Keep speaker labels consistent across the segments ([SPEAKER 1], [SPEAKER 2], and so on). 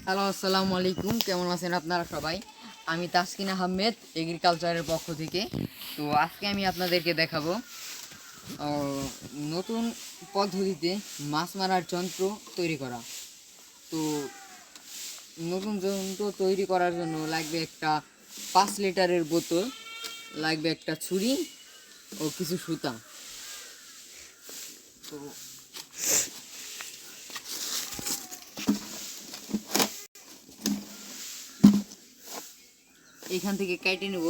[SPEAKER 1] Hello, আসসালামু আলাইকুম। কেমন আছেন আপনারা সবাই? আমি তাসকিন আহমেদ, এগ্রিকালচারের পক্ষ থেকে। তো আজকে আমি আপনাদেরকে দেখাবো নতুন পদ্ধতিতে মাছ মারার যন্ত্র তৈরি করা। তো নতুন যন্ত্র তৈরি করার জন্য লাগবে একটা 5 লিটারের বোতল, লাগবে একটা ছুরি ও কিছু সুতা। তো এইখান থেকে কেটে নেব।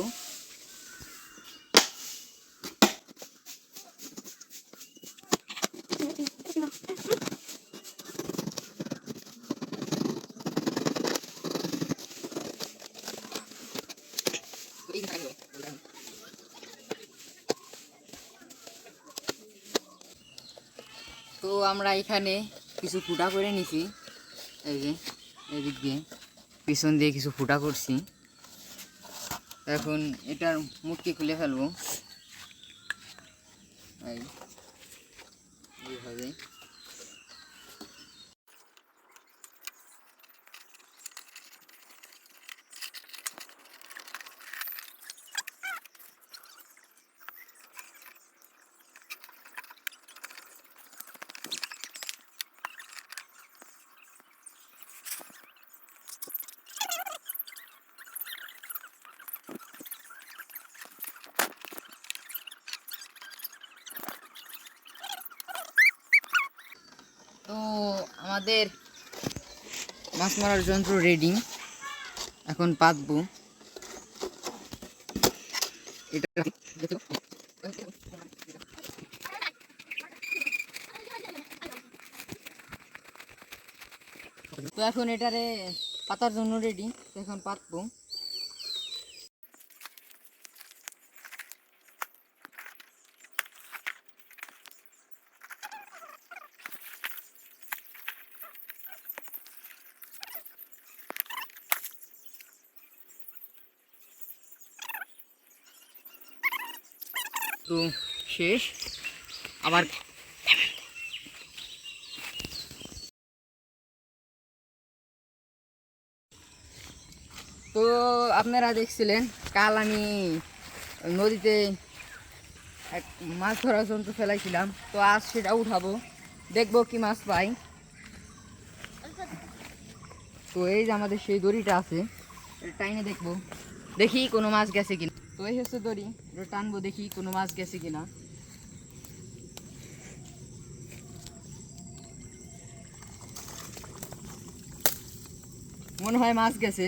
[SPEAKER 1] তো আমরা এখানে কিছু ফুটা করে নিছি, এই যে এদিক দিয়ে পিছন দিয়ে কিছু ফুটা করছি। এখন এটার মুখটি খুলে ফেলবো এইভাবে। তো আমাদের মাছ মারার যন্ত্র রেডি, এখন পাতবো এটা। তো এখন এটারে পাতার জন্য রেডি, এখন পাতবো। তো শেষ আবার। তো আপনারা দেখছিলেন কাল আমি নদীতে এক মাছ ধরার যন্ত্র ফেলাইছিলাম, তো আজ সেটা উঠাবো, দেখবো কি মাছ পাই। তো এই যে আমাদের সেই দড়িটা আছে, টাইনে দেখবো, দেখি কোনো মাছ গেছে কিনা। তো এই হচ্ছে দড়ি, এটা টানবো, দেখি কোনো মাছ গেছে কিনা। মনে হয় মাছ গেছে।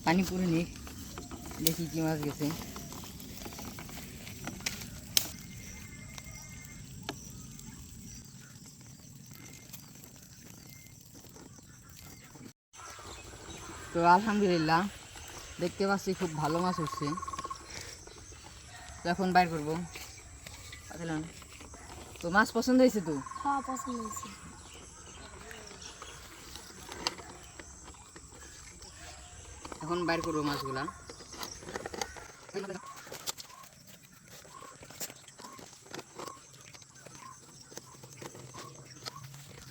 [SPEAKER 1] পানি পুরে নি, দেখি কি মাছ গেছে। তো আলহামদুলিল্লাহ দেখতে পাচ্ছি খুব ভালো মাছ উঠছে। এখন বাইর করবো। তো মাছ পছন্দ হয়েছে? তো
[SPEAKER 2] হ্যাঁ, পছন্দ হয়েছে।
[SPEAKER 1] এখন বাইর করবো মাছগুলা।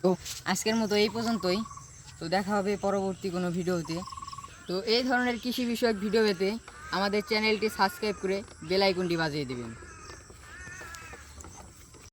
[SPEAKER 1] তো আজকের মতো এই পর্যন্তই। তো দেখা হবে পরবর্তী কোনো ভিডিওতে। তো এই ধরনের কৃষি বিষয়ক ভিডিও পেতে আমাদের চ্যানেলটি সাবস্ক্রাইব করে বেল আইকনটি বাজিয়ে দেবেন।